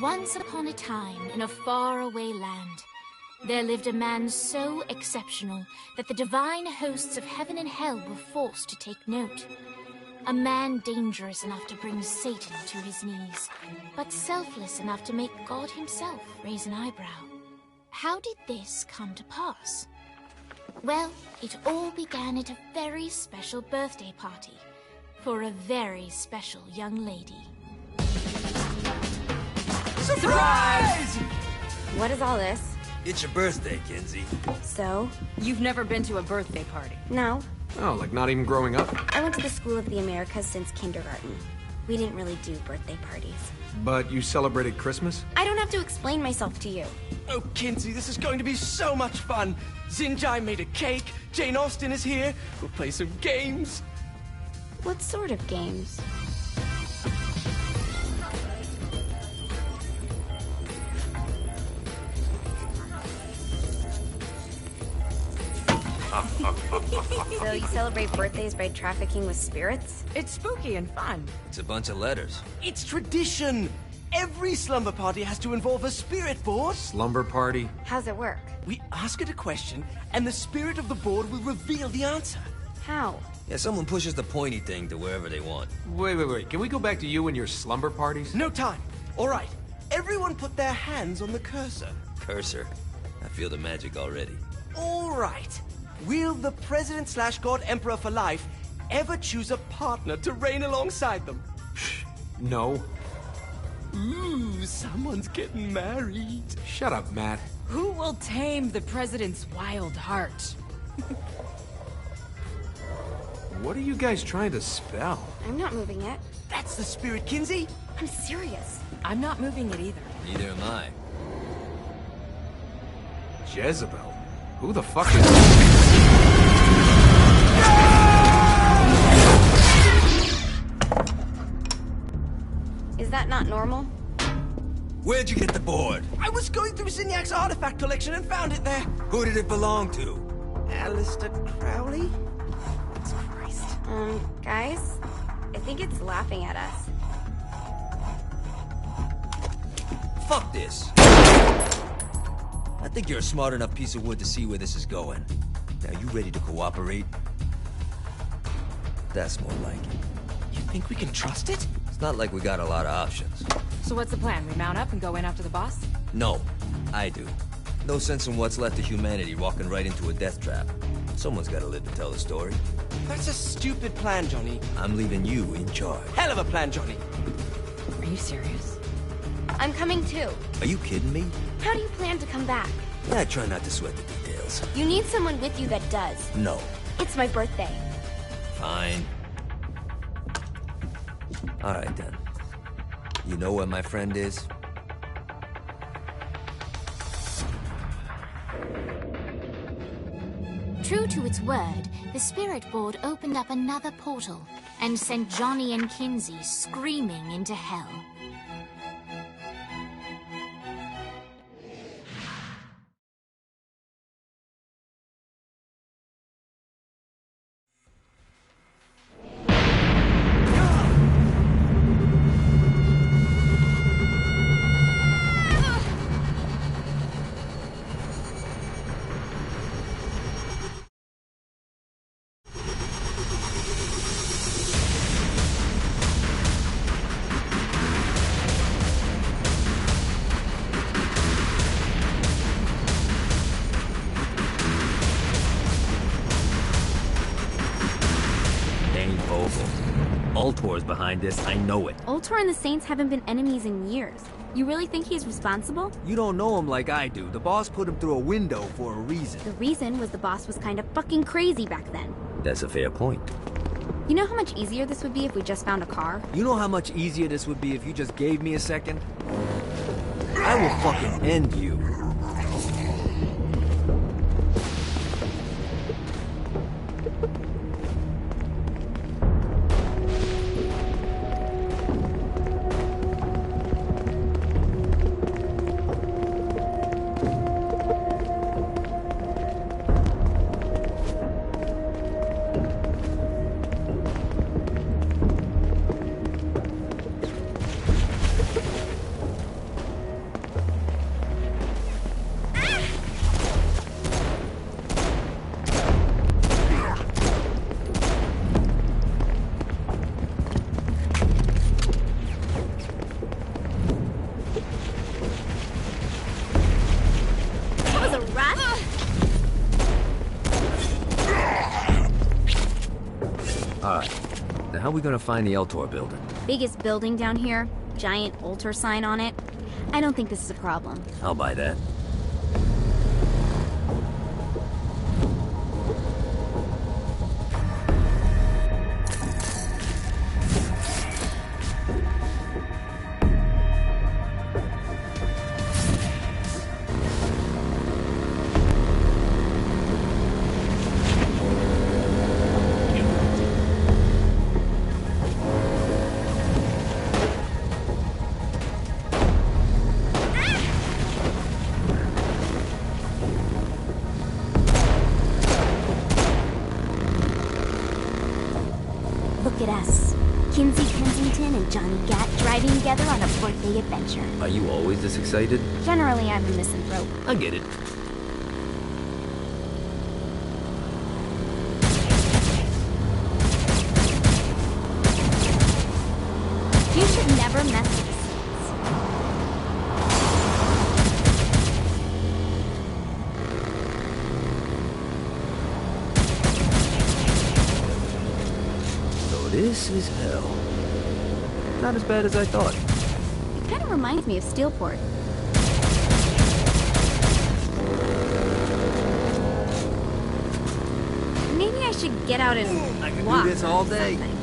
Once upon a time, in a faraway land, there lived a man so exceptional that the divine hosts of heaven and hell were forced to take note. A man dangerous enough to bring Satan to his knees, but selfless enough to make God himself raise an eyebrow. How did this come to pass? Well, it all began at a very special birthday party for a very special young lady. Surprise! What is all this? It's your birthday, Kinsey. So? You've never been to a birthday party? No. Oh, like not even growing up? I went to the School of the Americas since kindergarten. We didn't really do birthday parties. But you celebrated Christmas? I don't have to explain myself to you. Oh, Kinsey, this is going to be so much fun. Zinjai made a cake, Jane Austen is here, we'll play some games. What sort of games? So you celebrate birthdays by trafficking with spirits? It's spooky and fun. It's a bunch of letters. It's tradition. Every slumber party has to involve a spirit board. Slumber party? How's it work? We ask it a question, and the spirit of the board will reveal the answer. How? Yeah, someone pushes the pointy thing to wherever they want. Wait. Can we go back to you and your slumber parties? No time. All right. Everyone put their hands on the cursor. Cursor. I feel the magic already. All right. Will the President/God Emperor for life ever choose a partner to reign alongside them? No. Ooh, someone's getting married. Shut up, Matt. Who will tame the president's wild heart? What are you guys trying to spell? I'm not moving it. That's the spirit, Kinsey. I'm serious. I'm not moving it either. Neither am I. Jezebel? Who the fuck is... Is that not normal? Where'd you get the board? I was going through Zignac's artifact collection and found it there. Who did it belong to? Alistair Crowley? Christ. Guys? I think it's laughing at us. Fuck this. I think you're a smart enough piece of wood to see where this is going. Now, you ready to cooperate? That's more like it. You think we can trust it? It's not like we got a lot of options. So what's the plan? We mount up and go in after the boss? No, I do. No sense in what's left of humanity walking right into a death trap. Someone's gotta live to tell the story. That's a stupid plan, Johnny. I'm leaving you in charge. Hell of a plan, Johnny. Are you serious? I'm coming too. Are you kidding me? How do you plan to come back? I try not to sweat the details. You need someone with you that does. No. It's my birthday. Fine. Alright then. You know where my friend is? True to its word, the spirit board opened up another portal and sent Johnny and Kinsey screaming into hell. Ultor's behind this, I know it. Ultor and the Saints haven't been enemies in years. You really think he's responsible? You don't know him like I do. The boss put him through a window for a reason. The reason was the boss was kind of fucking crazy back then. That's a fair point. You know how much easier this would be if we just found a car? You know how much easier this would be if you just gave me a second? I will fucking end you. Russ? Alright. Now how are we gonna find the Eltor building? Biggest building down here. Giant altar sign on it. I don't think this is a problem. I'll buy that. Look at us. Kinsey Kensington and Johnny Gat driving together on a birthday adventure. Are you always this excited? Generally, I'm a misanthrope. I get it. You should never mess with the So this is hell. Not as bad as I thought. It kind of reminds me of Steelport. Maybe I should get out and I could walk do this all day. something.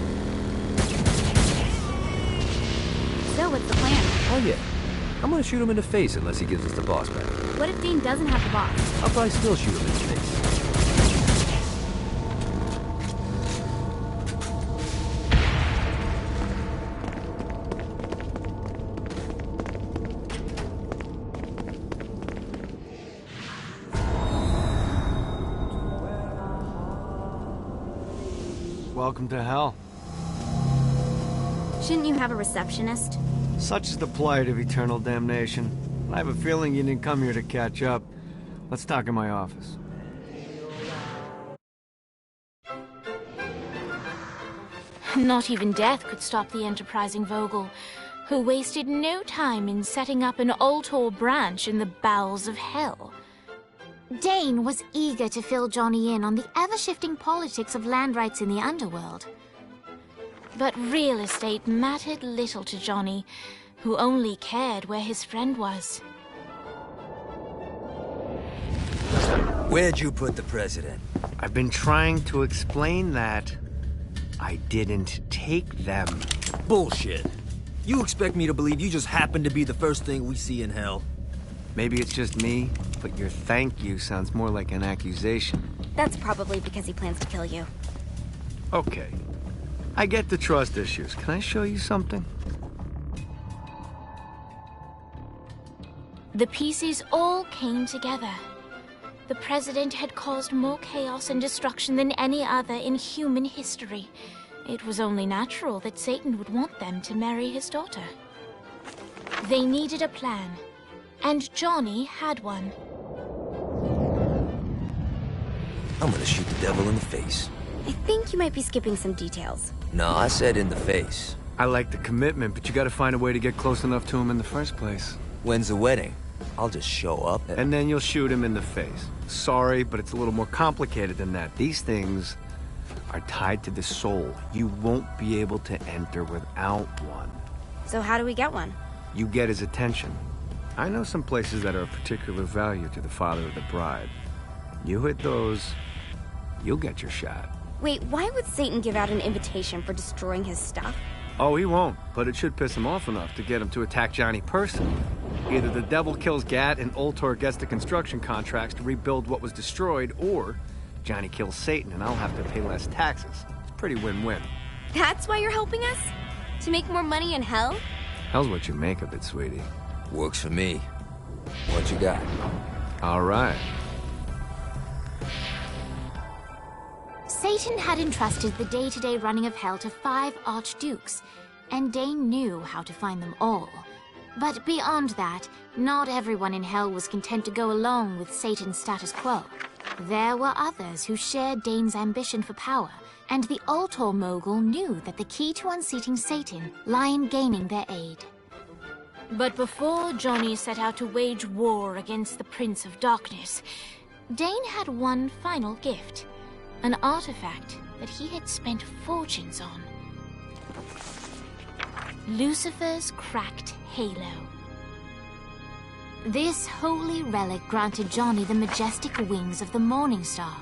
So what's the plan? Oh yeah. I'm gonna shoot him in the face unless he gives us the boss back. What if Dane doesn't have the boss? I'll probably still shoot him in the face. Welcome to hell. Shouldn't you have a receptionist? Such is the plight of eternal damnation. I have a feeling you didn't come here to catch up. Let's talk in my office. Not even death could stop the enterprising Vogel, who wasted no time in setting up an Ultor branch in the bowels of hell. Dane was eager to fill Johnny in on the ever-shifting politics of land rights in the underworld. But real estate mattered little to Johnny, who only cared where his friend was. Where'd you put the president? I've been trying to explain that. I didn't take them. Bullshit. You expect me to believe you just happened to be the first thing we see in hell? Maybe it's just me, but your thank you sounds more like an accusation. That's probably because he plans to kill you. Okay. I get the trust issues. Can I show you something? The pieces all came together. The president had caused more chaos and destruction than any other in human history. It was only natural that Satan would want them to marry his daughter. They needed a plan, and Johnny had one. I'm gonna shoot the devil in the face. I think you might be skipping some details. No, I said in the face. I like the commitment, but you gotta find a way to get close enough to him in the first place. When's the wedding? I'll just show up And then you'll shoot him in the face. Sorry, but it's a little more complicated than that. These things are tied to the soul. You won't be able to enter without one. So how do we get one? You get his attention. I know some places that are of particular value to the father of the bride. You hit those, you'll get your shot. Wait, why would Satan give out an invitation for destroying his stuff? Oh, he won't, but it should piss him off enough to get him to attack Johnny personally. Either the devil kills Gat and Ultor gets the construction contracts to rebuild what was destroyed, or Johnny kills Satan and I'll have to pay less taxes. It's pretty win-win. That's why you're helping us? To make more money in hell? Hell's what you make of it, sweetie. Works for me. What you got? All right. Satan had entrusted the day-to-day running of hell to 5 archdukes, and Dane knew how to find them all. But beyond that, not everyone in hell was content to go along with Satan's status quo. There were others who shared Dane's ambition for power, and the Ultor mogul knew that the key to unseating Satan lay in gaining their aid. But before Johnny set out to wage war against the Prince of Darkness, Dane had one final gift, an artifact that he had spent fortunes on. Lucifer's cracked halo. This holy relic granted Johnny the majestic wings of the Morning Star.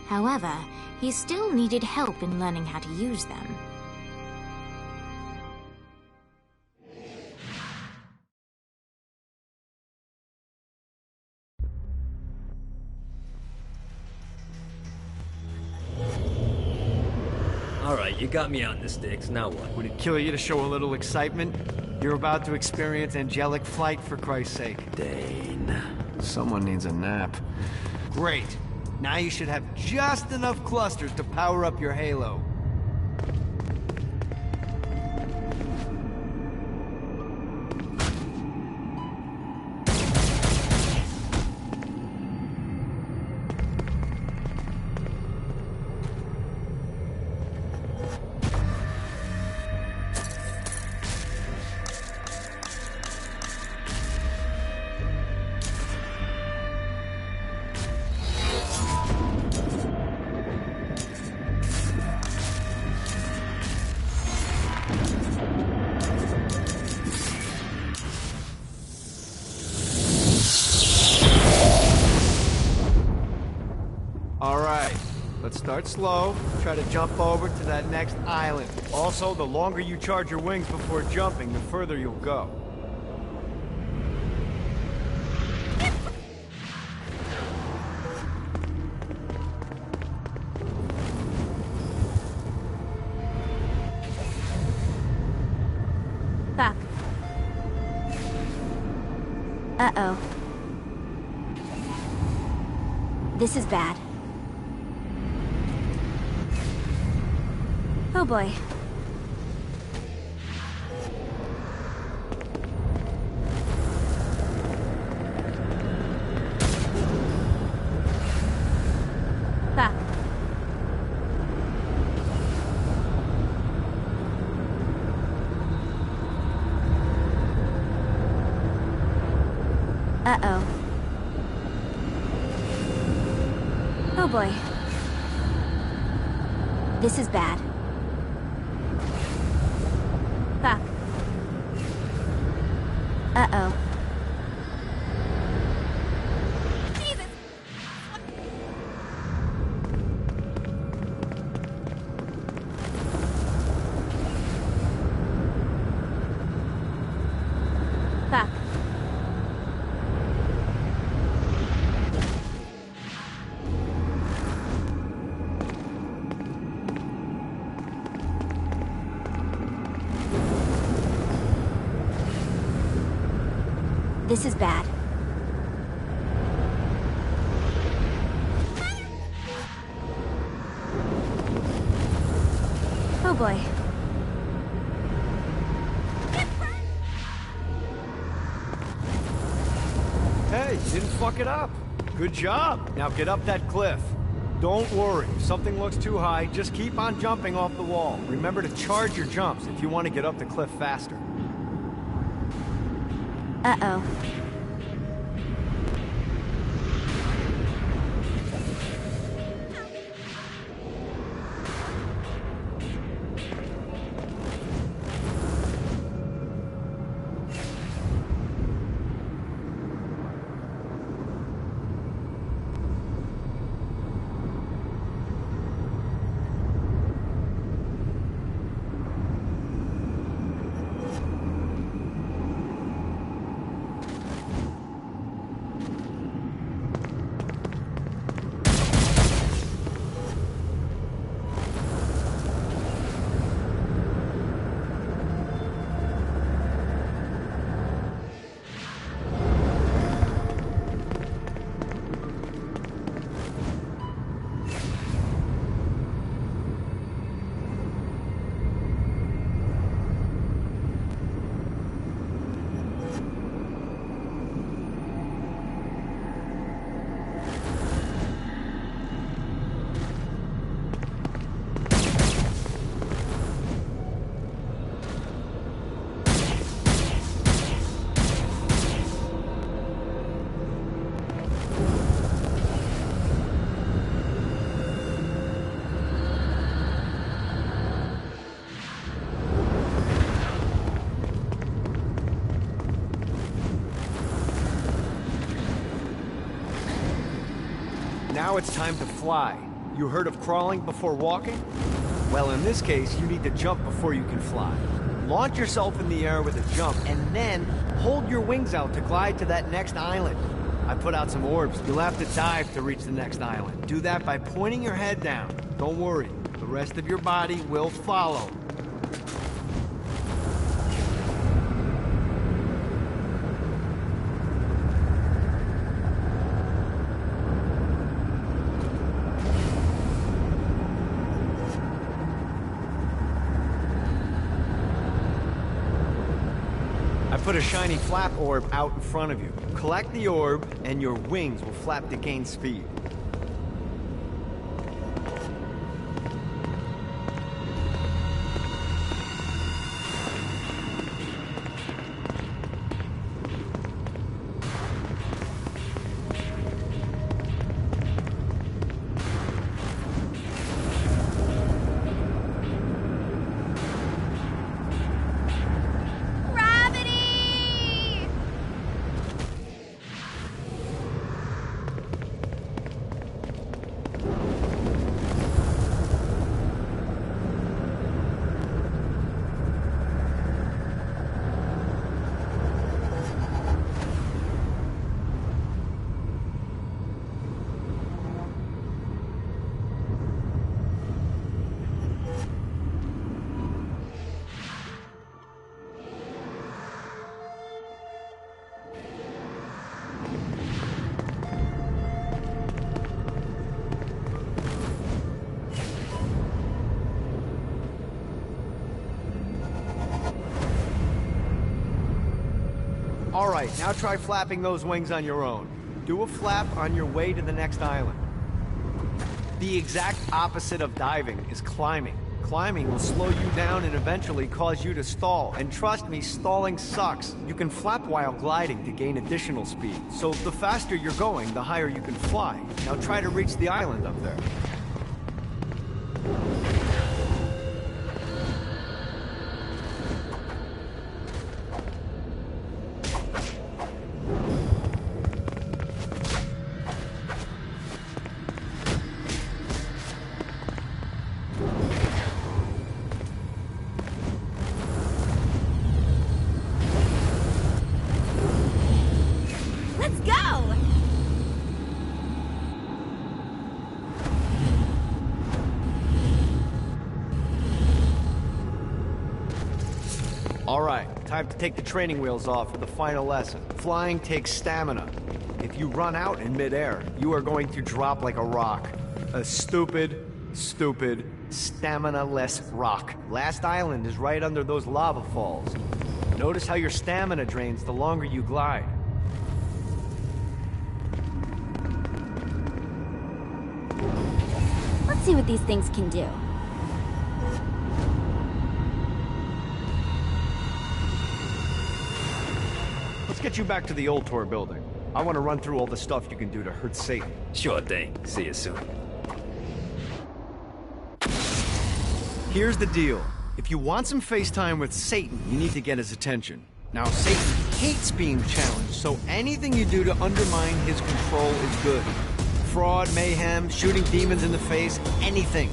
However, he still needed help in learning how to use them. Alright, you got me out in the sticks, now what? Would it kill you to show a little excitement? You're about to experience angelic flight, for Christ's sake. Dane. Someone needs a nap. Great. Now you should have just enough clusters to power up your halo. Let's start slow. Try to jump over to that next island. Also, the longer you charge your wings before jumping, the further you'll go. Fuck. Uh-oh. This is bad. Oh boy. Fuck. Uh-oh. Oh boy. This is bad. Fuck. Uh-oh. Jesus! Fuck. This is bad. Oh boy. Hey, you didn't fuck it up. Good job. Now get up that cliff. Don't worry. If something looks too high, just keep on jumping off the wall. Remember to charge your jumps if you want to get up the cliff faster. Uh-oh. Now it's time to fly. You heard of crawling before walking? Well, in this case, you need to jump before you can fly. Launch yourself in the air with a jump, and then hold your wings out to glide to that next island. I put out some orbs. You'll have to dive to reach the next island. Do that by pointing your head down. Don't worry, the rest of your body will follow. I put a shiny flap orb out in front of you. Collect the orb, and your wings will flap to gain speed. All right, now try flapping those wings on your own. Do a flap on your way to the next island. The exact opposite of diving is climbing. Climbing will slow you down and eventually cause you to stall. And trust me, stalling sucks. You can flap while gliding to gain additional speed. So the faster you're going, the higher you can fly. Now try to reach the island up there. Let's go! All right, time to take the training wheels off for the final lesson. Flying takes stamina. If you run out in midair, you are going to drop like a rock. A stupid, stamina-less rock. Last island is right under those lava falls. Notice how your stamina drains the longer you glide. Let's see what these things can do. Let's get you back to the old tour building. I want to run through all the stuff you can do to hurt Satan. Sure thing. See you soon. Here's the deal. If you want some FaceTime with Satan, you need to get his attention. Now, Satan hates being challenged, so anything you do to undermine his control is good. Fraud, mayhem, shooting demons in the face, anything.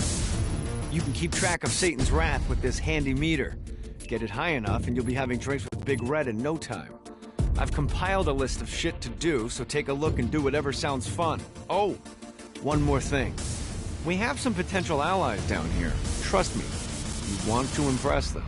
You can keep track of Satan's wrath with this handy meter. Get it high enough and you'll be having drinks with Big Red in no time. I've compiled a list of shit to do, so take a look and do whatever sounds fun. Oh, one more thing. We have some potential allies down here. Trust me, you want to impress them.